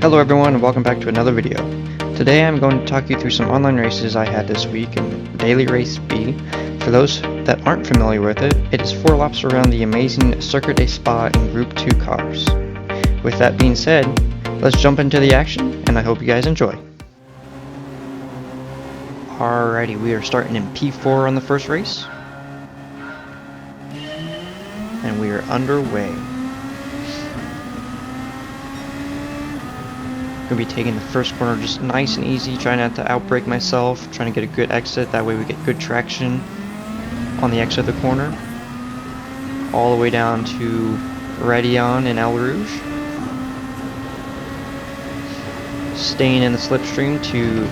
Hello everyone and welcome back to another video. Today I'm going to talk you through some online races I had this week in Daily Race B. For those that aren't familiar with it, it is 4 laps around the amazing Circuit de Spa in Group 2 cars. With that being said, let's jump into the action and I hope you guys enjoy. Alrighty, we are starting in P4 on the first race. And we are underway. Gonna be taking the first corner just nice and easy, trying not to outbrake myself, trying to get a good exit, that way we get good traction on the exit of the corner. All the way down to Raidillon and Eau Rouge. Staying in the slipstream to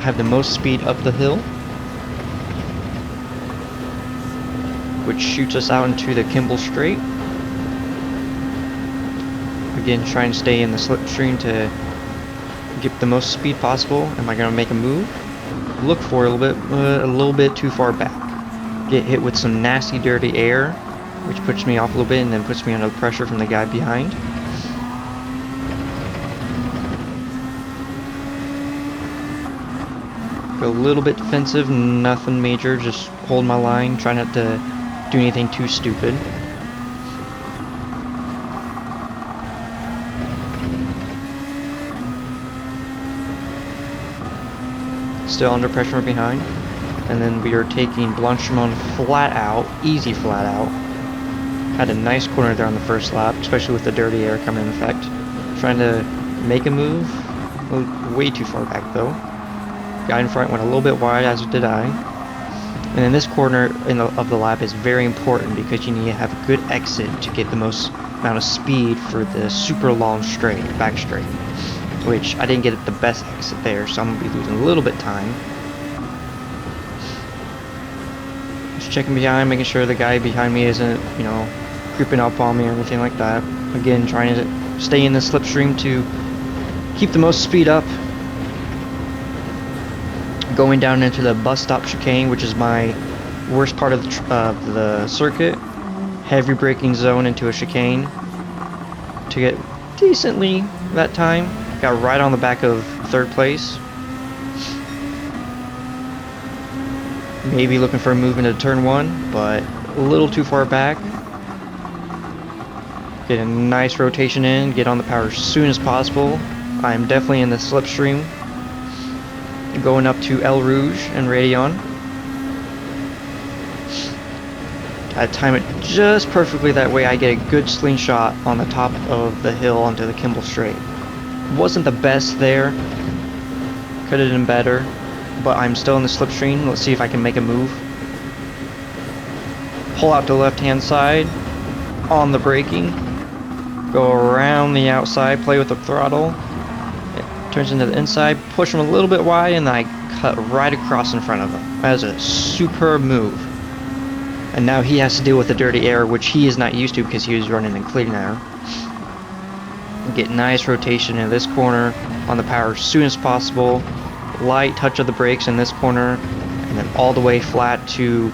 have the most speed up the hill, which shoots us out into the Kimball Straight. Again, trying to stay in the slipstream to get the most speed possible. Am I gonna make a move? Look for a little bit too far back. Get hit with some nasty dirty air, which puts me off a little bit and then puts me under pressure from the guy behind. Go a little bit defensive, nothing major, just hold my line, try not to do anything too stupid. Still under pressure from behind, and then we are taking Blanchimont flat out, easy flat out. Had a nice corner there on the first lap, especially with the dirty air coming in effect. Trying to make a move, way too far back though. Guy in front went a little bit wide, as did I. And then this corner of the lap is very important because you need to have a good exit to get the most amount of speed for the super long straight, back straight. Which I didn't get the best exit there, so I'm going to be losing a little bit of time. Just checking behind, making sure the guy behind me isn't, creeping up on me or anything like that. Again, trying to stay in the slipstream to keep the most speed up. Going down into the bus stop chicane, which is my worst part of the circuit. Heavy braking zone into a chicane. To get decently that time. Got right on the back of third place. Maybe looking for a move into turn 1, but a little too far back. Get a nice rotation in, get on the power as soon as possible. I am definitely in the slipstream. Going up to Eau Rouge and Raidillon. Gotta time it just perfectly, that way I get a good slingshot on the top of the hill onto the Kimball Straight. Wasn't the best there, could have done better, but I'm still in the slipstream. Let's see if I can make a move. Pull out to the left hand side on the braking, go around the outside, play with the throttle, it turns into the inside, push him a little bit wide, and then I cut right across in front of him. That was a superb move. And now he has to deal with the dirty air, which he is not used to because he was running in clean air. Get nice rotation in this corner on the power as soon as possible. Light touch of the brakes in this corner, and then all the way flat to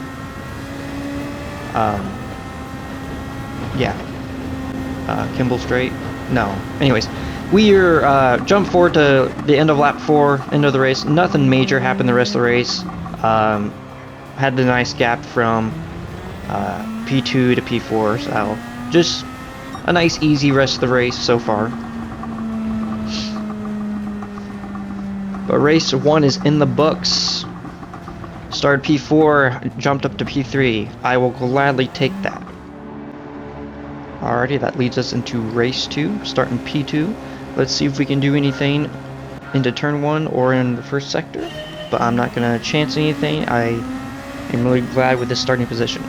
Kimball Straight. No, anyways, we are jump forward to the end of lap 4, end of the race. Nothing major happened the rest of the race. Had the nice gap from P2 to P4, so just a nice easy rest of the race so far. But race 1 is in the books. Started P4, jumped up to P3. I will gladly take that. Alrighty, that leads us into race 2, starting P2. Let's see if we can do anything into turn 1 or in the first sector. But I'm not going to chance anything. I am really glad with this starting position.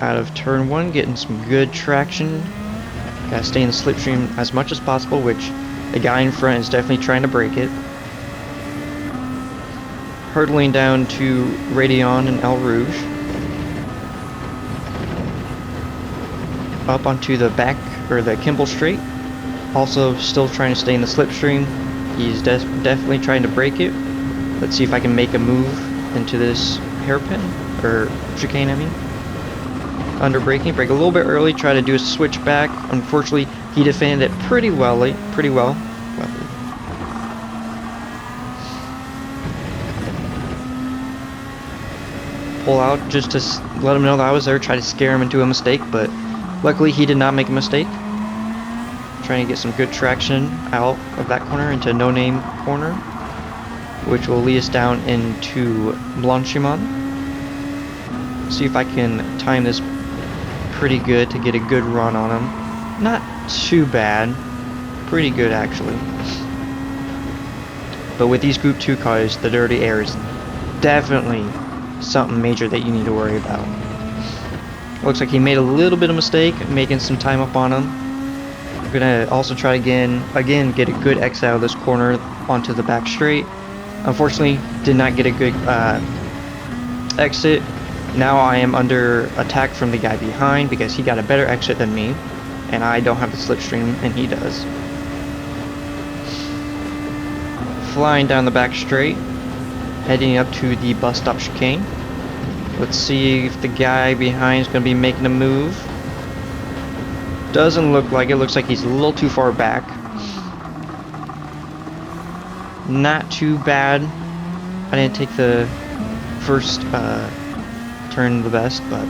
Out of turn 1, getting some good traction. Gotta stay in the slipstream as much as possible, which the guy in front is definitely trying to break it. Hurtling down to Raidillon and Eau Rouge. Up onto the back, or the Kimball Straight. Also still trying to stay in the slipstream. He's definitely trying to break it. Let's see if I can make a move into this hairpin, or chicane I mean. under braking. Brake a little bit early, try to do a switch back. Unfortunately, he defended it pretty well. Pull out just to let him know that I was there, try to scare him into a mistake, but luckily he did not make a mistake. Trying to get some good traction out of that corner into No Name corner, which will lead us down into Blanchimont. See if I can time this pretty good to get a good run on him. Not too bad, pretty good actually. But with these Group 2 cars, the dirty air is definitely something major that you need to worry about. Looks like he made a little bit of mistake making some time up on him. We're gonna also try again get a good exit out of this corner onto the back straight. Unfortunately, did not get a good exit. Now I am under attack from the guy behind because he got a better exit than me, and I don't have the slipstream and he does. Flying down the back straight, heading up to the bus stop chicane. Let's see if the guy behind is going to be making a move. Doesn't look like it. Looks like he's a little too far back. Not too bad. I didn't take the first turn the best, but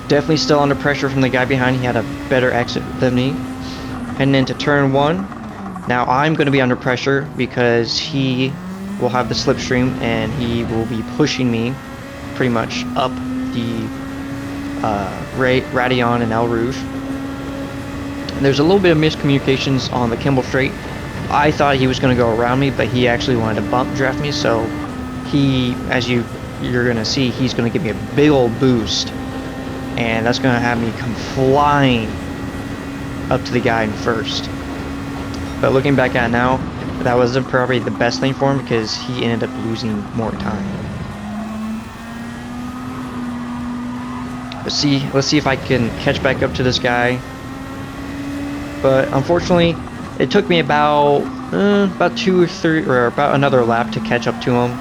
definitely still under pressure from the guy behind. He had a better exit than me. Heading into turn 1. Now I'm going to be under pressure because he will have the slipstream and he will be pushing me pretty much up the Raidillon and Eau Rouge. And there's a little bit of miscommunications on the Kimball Straight. I thought he was going to go around me, but he actually wanted to bump draft me, so he, as you're going to see, he's going to give me a big old boost, and that's going to have me come flying up to the guy in first. But looking back at it now, that wasn't probably the best thing for him because he ended up losing more time. Let's see if I can catch back up to this guy. But unfortunately, it took me about 2 or 3, or about another lap to catch up to him.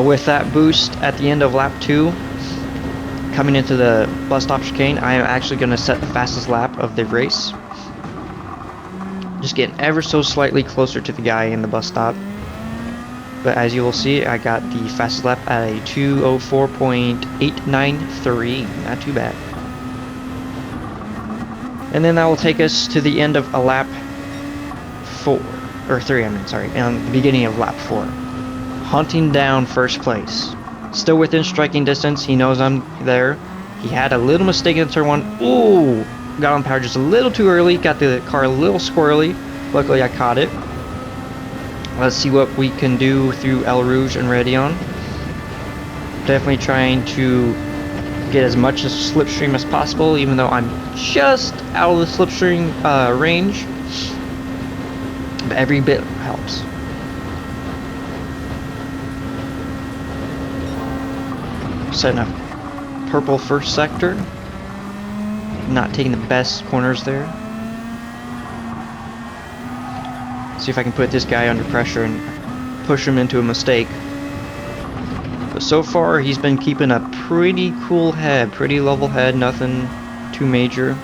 With that boost at the end of lap 2, coming into the bus stop chicane, I am actually going to set the fastest lap of the race. Just getting ever so slightly closer to the guy in the bus stop. But as you will see, I got the fastest lap at a 2:04.893. Not too bad. And then that will take us to the end of a lap 4. Or 3, I mean, sorry. And the beginning of lap 4. Hunting down first place. Still within striking distance. He knows I'm there. He had a little mistake in turn 1. Ooh! Got on power just a little too early. Got the car a little squirrely. Luckily I caught it. Let's see what we can do through Eau Rouge and Raidillon. Definitely trying to get as much slipstream as possible, even though I'm just out of the slipstream range. But every bit helps. Setting up purple first sector. Not taking the best corners there. See if I can put this guy under pressure and push him into a mistake. But so far he's been keeping a pretty cool head, pretty level head, nothing too major.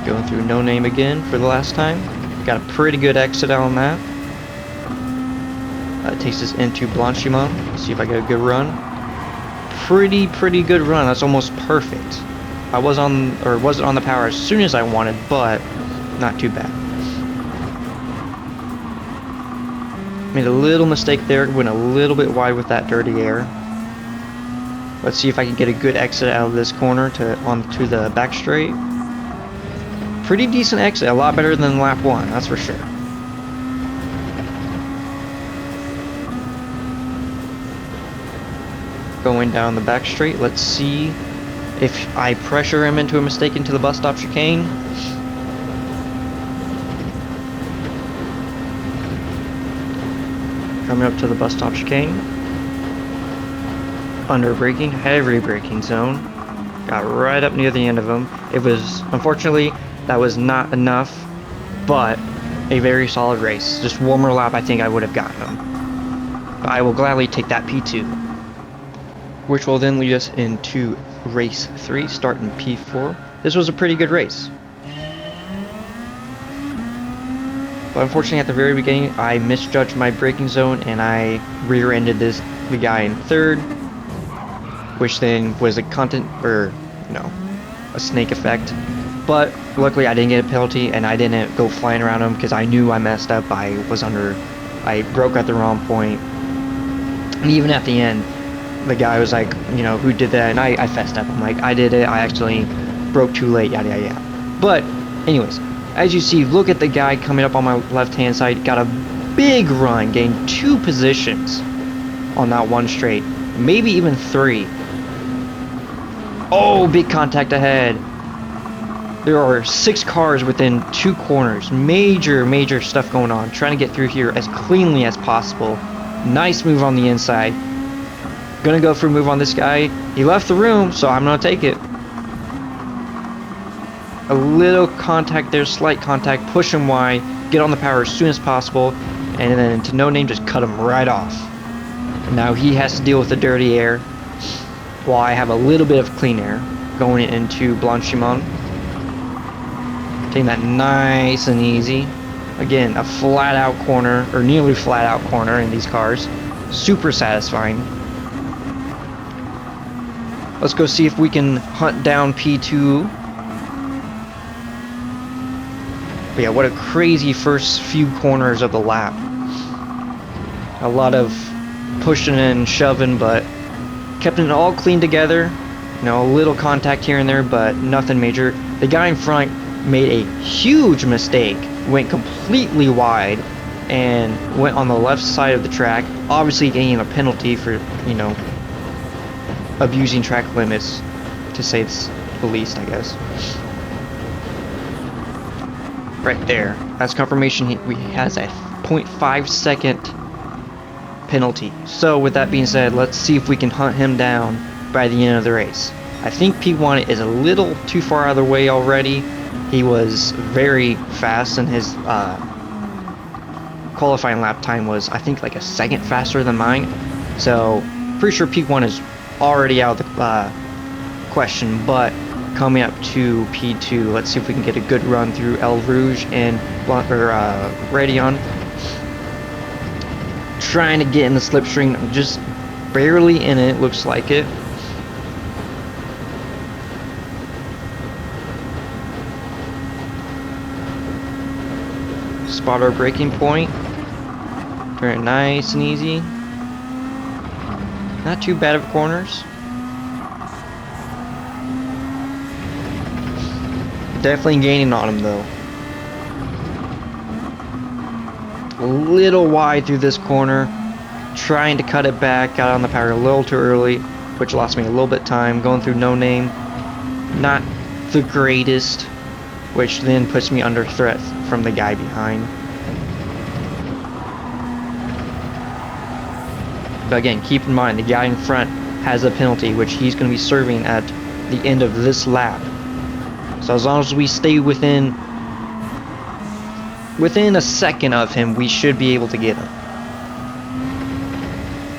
Going through No Name again for the last time. Got a pretty good exit out on that. That takes us into Blanchimont. See if I get a good run. Pretty good run. That's almost perfect. I wasn't on the power as soon as I wanted, but not too bad. Made a little mistake there, went a little bit wide with that dirty air. Let's see if I can get a good exit out of this corner onto the back straight. Pretty decent exit, a lot better than lap 1, that's for sure. Going down the back straight, let's see if I pressure him into a mistake into the bus stop chicane. Coming up to the bus stop chicane. Under braking, heavy braking zone. Got right up near the end of him. It was, unfortunately, that was not enough, but a very solid race. Just one more lap, I think I would have gotten him. But I will gladly take that P2. which will then lead us into race 3, starting P4. This was a pretty good race. But unfortunately at the very beginning I misjudged my braking zone and I rear-ended the guy in third, which then was a a snake effect. But luckily I didn't get a penalty and I didn't go flying around him because I knew I messed up. I broke at the wrong point. And even at the end, the guy was like, you know, who did that? And I fessed up. I'm like, I did it. I actually broke too late, yada yada yada. But anyways, as you see, look at the guy coming up on my left-hand side. Got a big run, gained 2 positions on that one straight, maybe even 3. Oh, big contact ahead. There are 6 cars within 2 corners. Major stuff going on. Trying to get through here as cleanly as possible. Nice move on the inside. Gonna go for a move on this guy. He left the room, so I'm gonna take it. A little contact there, slight contact, push him wide, get on the power as soon as possible, and then to no name just cut him right off. Now he has to deal with the dirty air, while I have a little bit of clean air going into Blanchimont. Taking that nice and easy. Again, a flat out corner, or nearly flat out corner in these cars. Super satisfying. Let's go see if we can hunt down P2. But yeah, what a crazy first few corners of the lap. A lot of pushing and shoving, but kept it all clean together. You know, a little contact here and there, but nothing major. The guy in front made a huge mistake. Went completely wide and went on the left side of the track. Obviously gaining a penalty for, you know, abusing track limits, to say the least, I guess. Right there. That's confirmation he has a 0.5 second penalty. So with that being said, let's see if we can hunt him down by the end of the race. I think P1 is a little too far out of the way already. He was very fast, and his qualifying lap time was, I think, like a second faster than mine. So pretty sure P1 is already out of the question, but coming up to P2, let's see if we can get a good run through El Rouge and Raidillon. Trying to get in the slipstream, I'm just barely in it, looks like it. Spot our braking point. Turn it nice and easy. Not too bad of corners. Definitely gaining on him though. A little wide through this corner. Trying to cut it back. Got on the power a little too early, which lost me a little bit of time. Going through no name. Not the greatest, which then puts me under threat from the guy behind. But again, keep in mind the guy in front has a penalty, which he's going to be serving at the end of this lap. So as long as we stay within a second of him, we should be able to get him.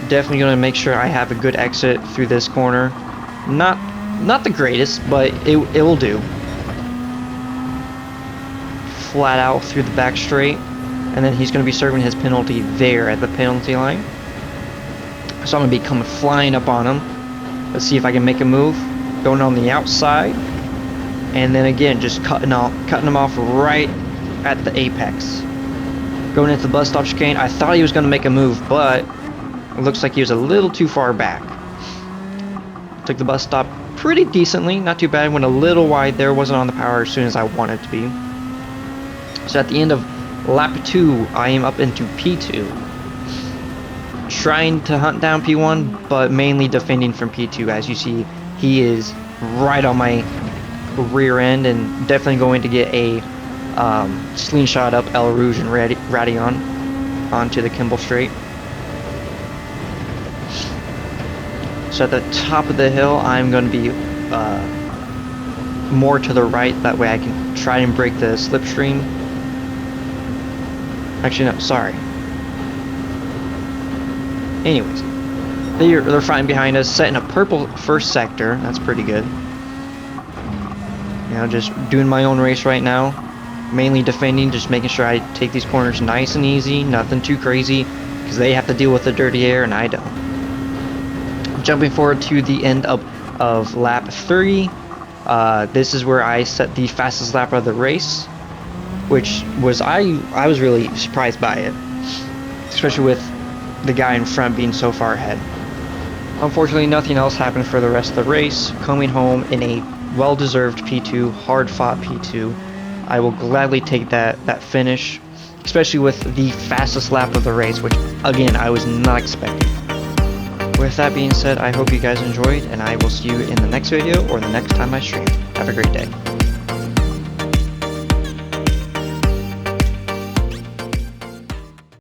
Definitely going to make sure I have a good exit through this corner. Not the greatest, but it will do. Flat out through the back straight, and then he's going to be serving his penalty there at the penalty line. So I'm going to be coming flying up on him. Let's see if I can make a move. Going on the outside, and then again just cutting him off right at the apex. Going into the bus stop chicane. I thought he was going to make a move, but it looks like he was a little too far back. Took the bus stop pretty decently, not too bad. Went a little wide there, wasn't on the power as soon as I wanted to be. So at the end of lap 2, I am up into P2. Trying to hunt down P1, but mainly defending from P2. As you see, he is right on my rear end, and definitely going to get a slingshot up El Rouge and Raidillon onto the Kimball Straight. So at the top of the hill, I'm going to be more to the right. That way I can try and break the slipstream. Actually, no, sorry. Anyways, They're fighting behind us, setting a purple first sector. That's pretty good. You know, just doing my own race right now. Mainly defending, just making sure I take these corners nice and easy, nothing too crazy, because they have to deal with the dirty air and I don't. Jumping forward to the end of lap 3. This is where I set the fastest lap of the race, which was I was really surprised by it, especially with the guy in front being so far ahead. Unfortunately, nothing else happened for the rest of the race. Coming home in a well-deserved P2, hard-fought P2. I will gladly take that finish, especially with the fastest lap of the race, which again I was not expecting. With that being said, I hope you guys enjoyed, and I will see you in the next video or the next time I stream. Have a great day.